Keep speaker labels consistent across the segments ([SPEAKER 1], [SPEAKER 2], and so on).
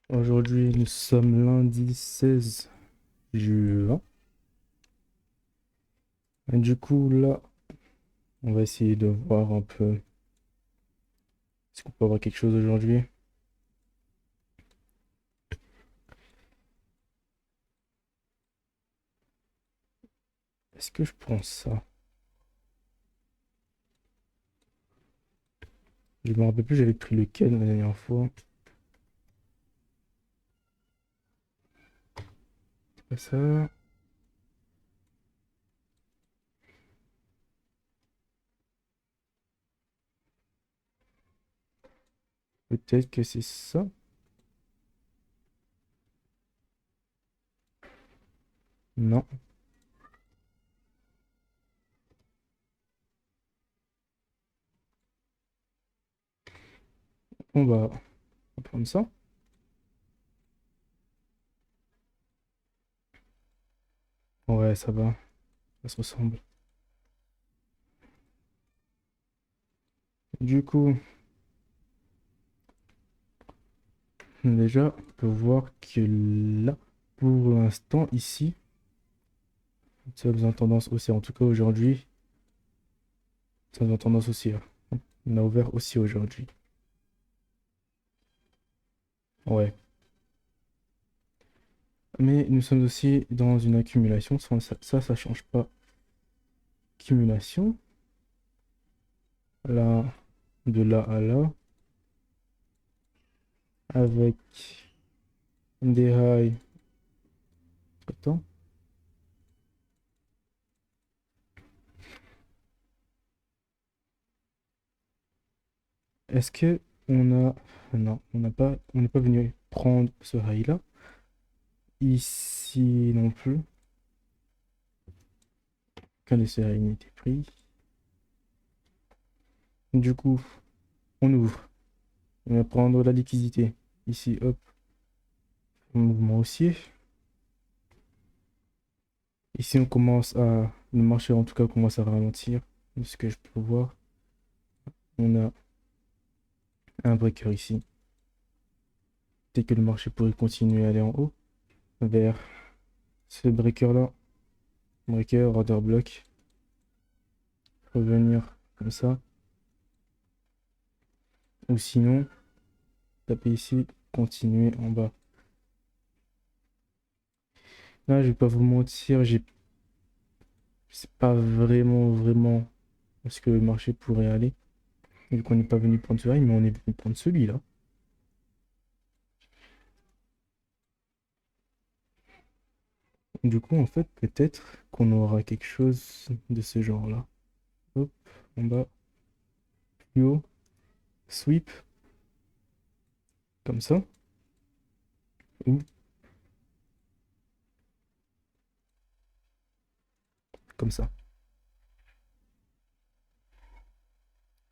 [SPEAKER 1] Aujourd'hui, nous sommes lundi 16 juin. Et du coup, là, on va essayer de voir un peu si on peut avoir quelque chose aujourd'hui. Est-ce que je prends ça? Je me rappelle plus, j'avais pris lequel la dernière fois. C'est pas ça. Peut-être que c'est ça. Non. On va prendre ça. Ouais, ça va. Ça se ressemble. Du coup, déjà, on peut voir que là, pour l'instant, ici, ça a tendance haussière. En tout cas, aujourd'hui, ça a tendance haussière. On a ouvert aussi aujourd'hui. Ouais. Mais nous sommes aussi dans une accumulation. Ça change pas. Accumulation. Là, de là à là. Avec des highs. Attends. Est-ce que on a. Non, on n'a pas. On n'est pas venu prendre ce high là. Ici non plus. Aucun de ces highs n'a été pris. Du coup, on ouvre. On va prendre la liquidité. Ici, hop. Mouvement haussier. Ici, on commence à. Le marché, en tout cas, commence à ralentir. De ce que je peux voir. On a un breaker ici. Peut-être que le marché pourrait continuer à aller en haut vers ce breaker là. Breaker, order block. Revenir comme ça. Ou sinon, taper ici, continuer en bas. Là, je vais pas vous mentir, je sais pas vraiment où est-ce que le marché pourrait aller. Vu qu'on n'est pas venu prendre ce high, mais on est venu prendre celui-là. Du coup, en fait, peut-être qu'on aura quelque chose de ce genre-là. Hop, en bas, plus haut, sweep, comme ça. Ou comme ça.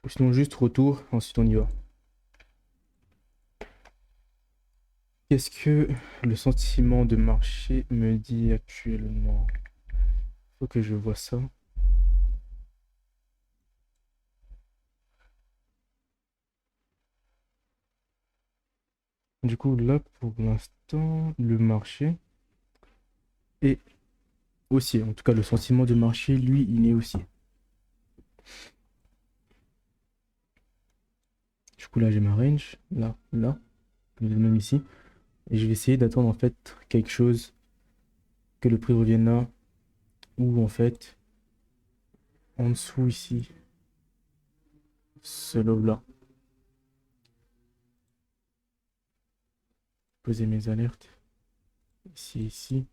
[SPEAKER 1] Ou sinon juste retour, ensuite on y va. Qu'est-ce que le sentiment de marché me dit actuellement? Faut que je vois ça. Du coup, là, pour l'instant, le marché est haussier. En tout cas, le sentiment de marché, lui, il est haussier. Du coup, là, j'ai ma range. Là. Même ici. Et je vais essayer d'attendre, en fait, quelque chose que le prix revienne là. Ou, en fait, en dessous, ici. Ce low-là. Poser mes alertes. Ici.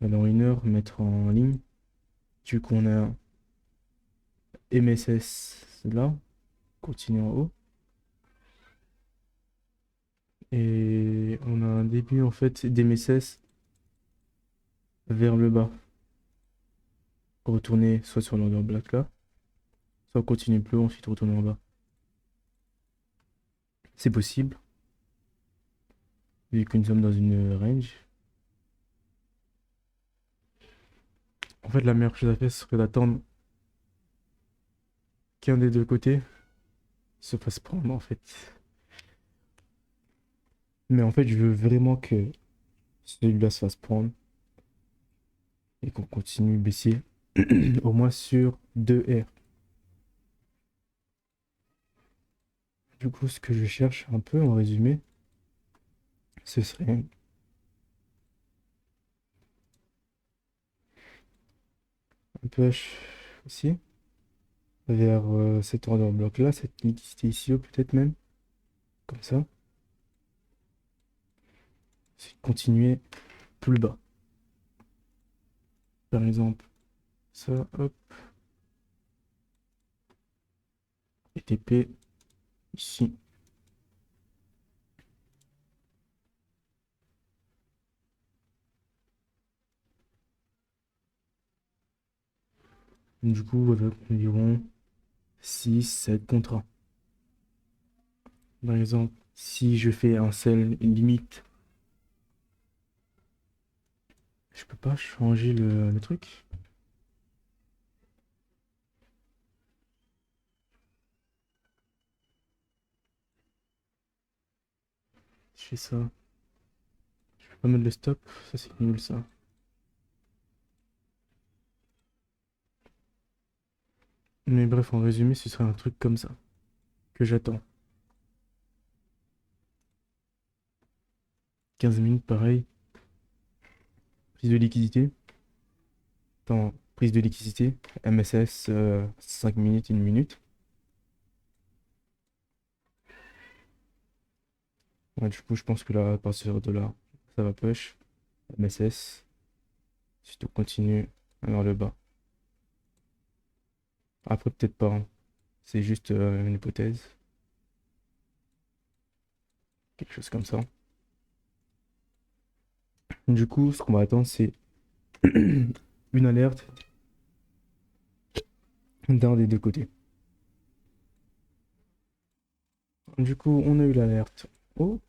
[SPEAKER 1] Dans une heure, mettre en ligne. Du coup, on a MSS là. Continue en haut. Et on a un début en fait d'MSS vers le bas. Retourner soit sur l'order black là, soit continuer plus haut, ensuite retourner en bas. C'est possible, vu que nous sommes dans une range. En fait, la meilleure chose à faire serait d'attendre qu'un des deux côtés se fasse prendre en fait. Mais en fait, je veux vraiment que celui-là se fasse prendre et qu'on continue baissier au moins sur 2 R. Du coup, ce que je cherche un peu en résumé, ce serait un push aussi vers cet order block là, cette liquidité ici, peut-être même, comme ça. C'est continuer plus bas. Par exemple, ça, hop, et TP ici. Du coup, avec environ 6-7 contrats. Par exemple, si je fais un sell limite, je peux pas changer le truc. Je fais ça. Je peux pas mettre le stop. Ça, c'est nul, ça. Mais bref, en résumé, ce serait un truc comme ça que j'attends. 15 minutes, pareil. Prise de liquidité. Attends, prise de liquidité. MSS, 5 minutes, 1 minute. Ouais, du coup, je pense que là, à partir de là, ça va push. MSS. Si tout continue vers le bas. Après, peut-être pas, hein. C'est juste une hypothèse. Quelque chose comme ça. Du coup, ce qu'on va attendre, c'est une alerte d'un des deux côtés. Du coup, on a eu l'alerte haut.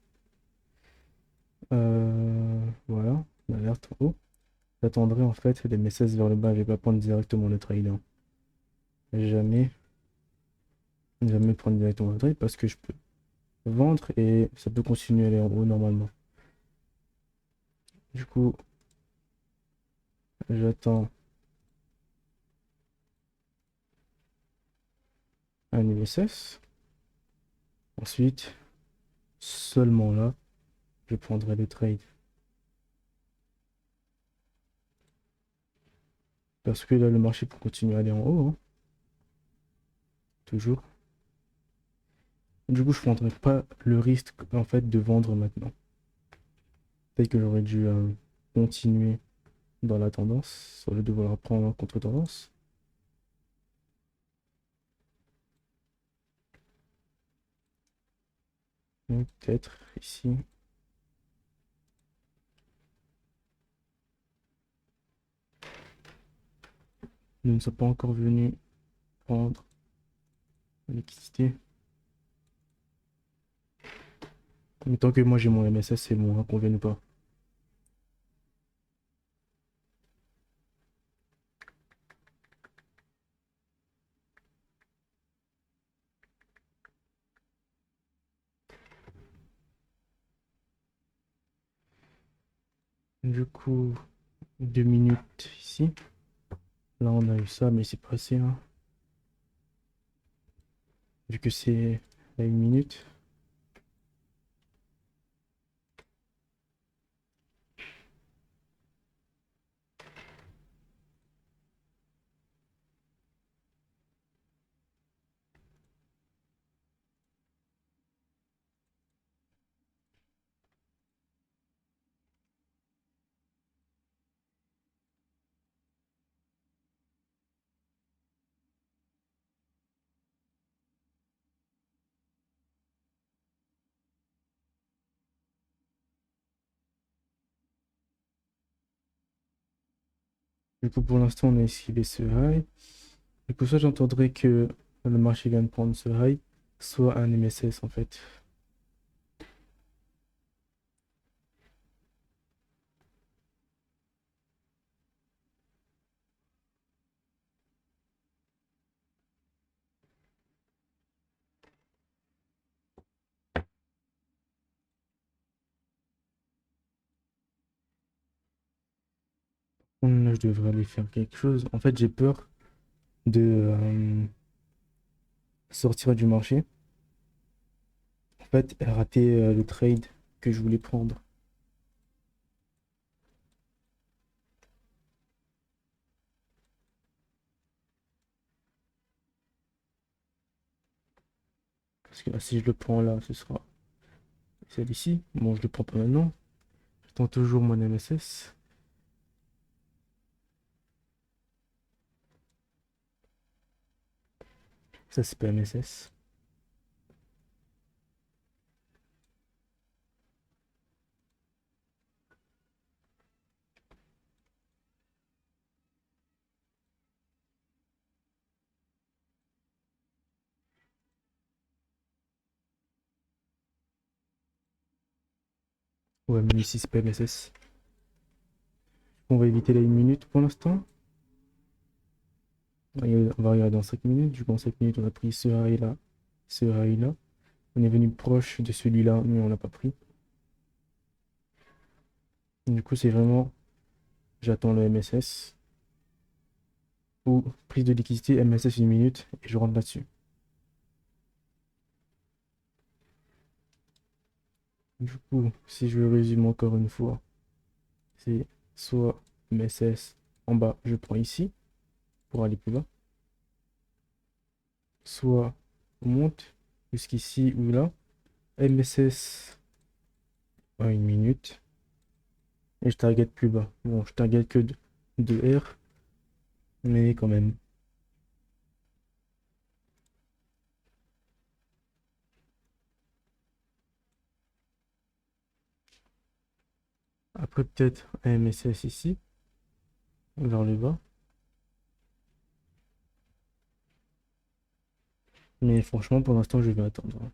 [SPEAKER 1] Voilà, l'alerte haut. J'attendrai en fait les messages vers le bas. Je vais pas prendre directement le trade, hein. Jamais, jamais prendre directement le trade parce que je peux vendre et ça peut continuer à aller en haut normalement. Du coup, j'attends un ISS. Ensuite, seulement là, je prendrai le trade. Parce que là, le marché peut continuer à aller en haut, hein. Toujours. Du coup, je prendrai pas le risque en fait de vendre maintenant. Peut-être que j'aurais dû continuer dans la tendance, au lieu de vouloir prendre en contre-tendance. Donc, peut-être ici. Nous ne sommes pas encore venus prendre la liquidité. Mais tant que moi j'ai mon MSS, c'est bon, hein, qu'on vienne ou pas. Du coup, 2 minutes ici. Là, on a eu ça, mais c'est pas assez, hein. Vu que c'est à 1 minute. Du coup, pour l'instant, on a esquivé ce high. Du coup, soit j'entendrai que le marché vient de prendre ce high, soit un MSS en fait. Là, je devrais aller faire quelque chose. En fait, j'ai peur de sortir du marché. En fait, rater le trade que je voulais prendre. Parce que là, si je le prends là, ce sera celle-ci. Bon, je le prends pas maintenant. J'attends toujours mon MSS. Ça, c'est pas MSS. Ouais, mais ici, c'est pas MSS. On va éviter la 1 minute pour l'instant. On va regarder dans 5 minutes. Du coup, en 5 minutes, on a pris ce rail-là, ce rail-là. On est venu proche de celui-là, mais on l'a pas pris. Du coup, c'est vraiment, j'attends le MSS. Ou prise de liquidité, MSS 1 minute, et je rentre là-dessus. Du coup, si je résume encore une fois, c'est soit MSS en bas, je prends ici pour aller plus bas, soit on monte jusqu'ici ou là, MSS à 1 minute, et je target plus bas. Bon, je target que de R, mais quand même. Après, peut-être un MSS ici, vers le bas. Mais franchement, pour l'instant, je vais attendre.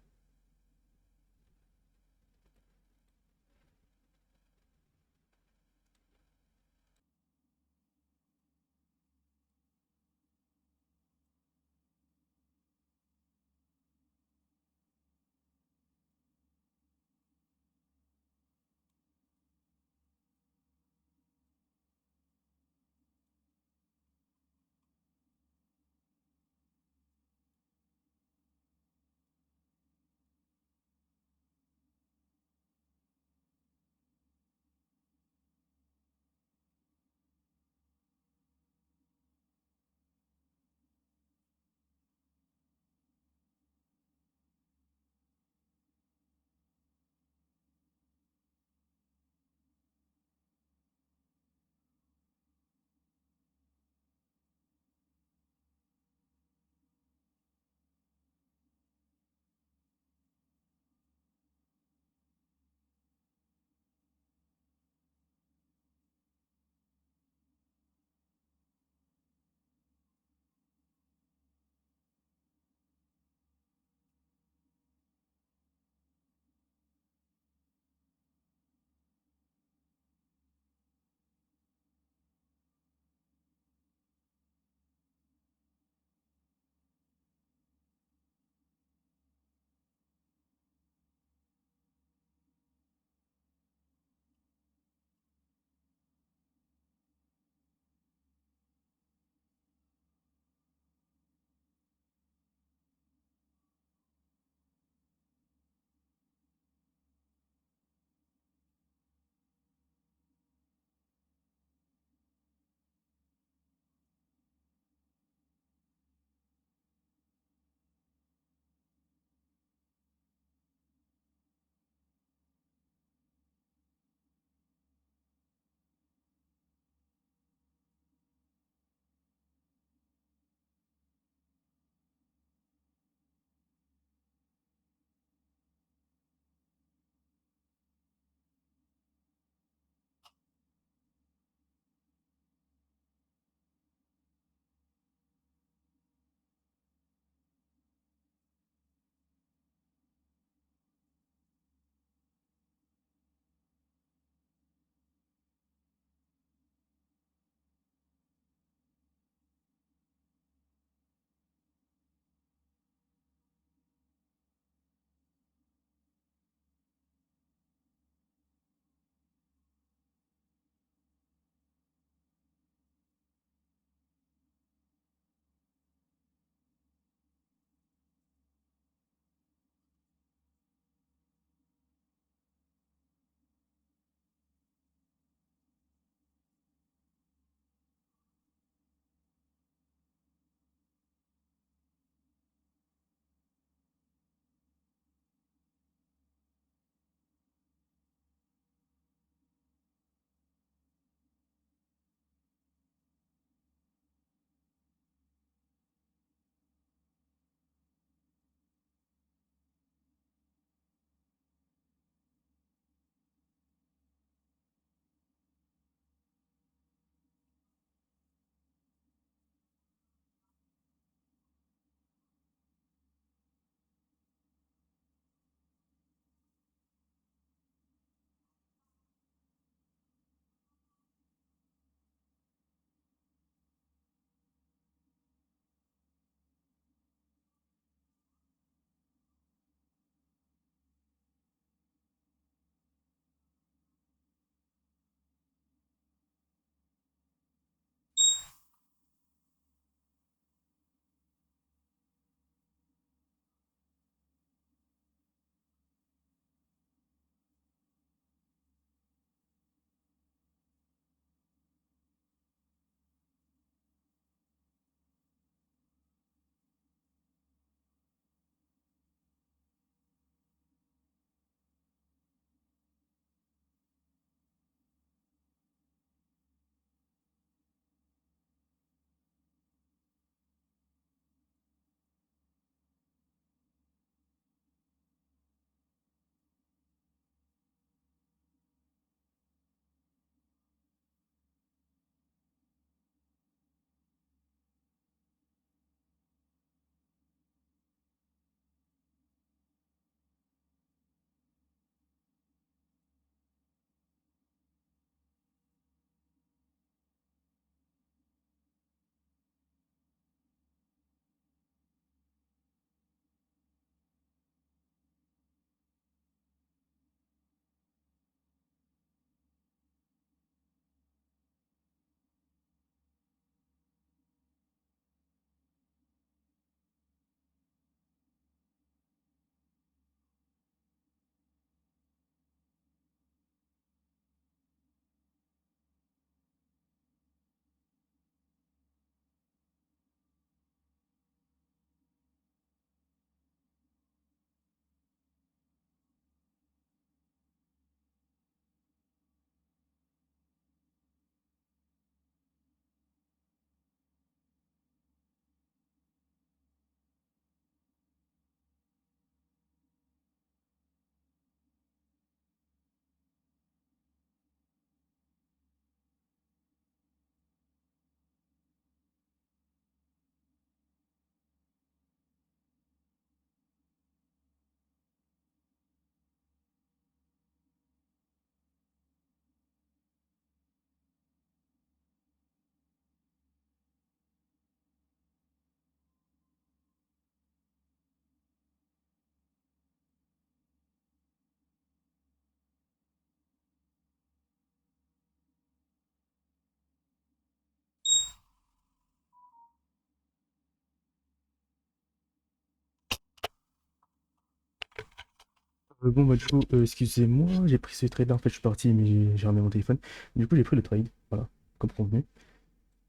[SPEAKER 1] Bon, bah, du coup, excusez-moi, j'ai pris ce trade là. En fait, je suis parti, mais j'ai remis mon téléphone. Du coup, j'ai pris le trade, voilà, comme convenu.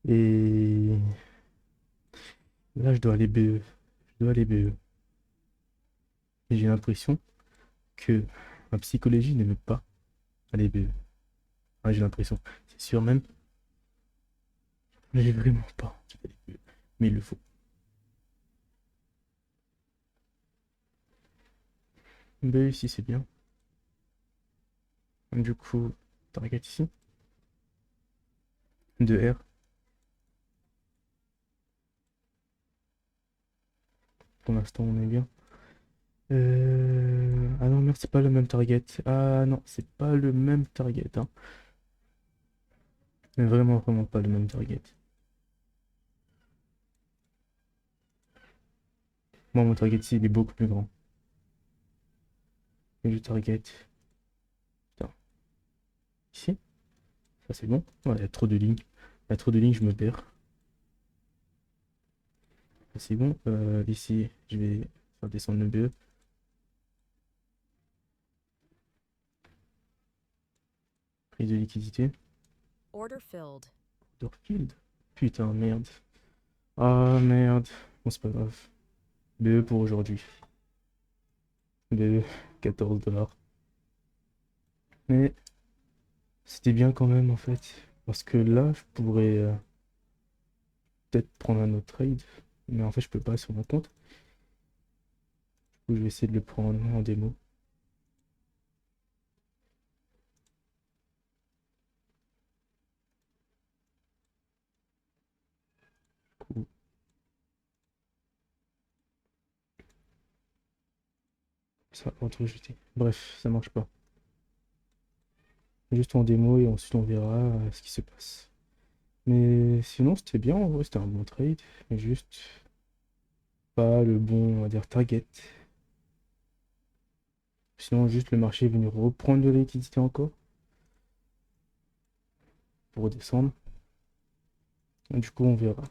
[SPEAKER 1] Et là, je dois aller BE. Je dois aller BE. Et j'ai l'impression que ma psychologie ne veut pas aller BE. Ah, j'ai l'impression. C'est sûr même. J'ai vraiment pas envie d'aller BE. Mais il le faut. BE ici, c'est bien. Du coup, target ici. 2R. Pour l'instant, on est bien. Ah non, merde, c'est pas le même target. Ah non, c'est pas le même target, hein. Mais vraiment, vraiment pas le même target. Moi, mon target ici, il est beaucoup plus grand. Et le target, putain, ici, ça c'est bon. Ouais, il y a trop de lignes. Il y a trop de lignes, je me perds. Ça, c'est bon. Ici, je vais faire descendre le BE. Prise de liquidité.
[SPEAKER 2] Order filled.
[SPEAKER 1] Dorfield. Putain, merde. Ah, merde. Bon, c'est pas grave. BE pour aujourd'hui. BE, 14 dollars. Mais c'était bien quand même, en fait. Parce que là, je pourrais peut-être prendre un autre trade. Mais en fait, je peux pas sur mon compte. Du coup, je vais essayer de le prendre en démo. Cool. Ça, auto-jeter. Bref, ça marche pas. Juste en démo et ensuite on verra ce qui se passe. Mais sinon, c'était bien, en vrai, c'était un bon trade. Mais juste pas le bon, on va dire, target. Sinon, juste le marché est venu reprendre de la liquidité encore pour redescendre. Du coup, on verra.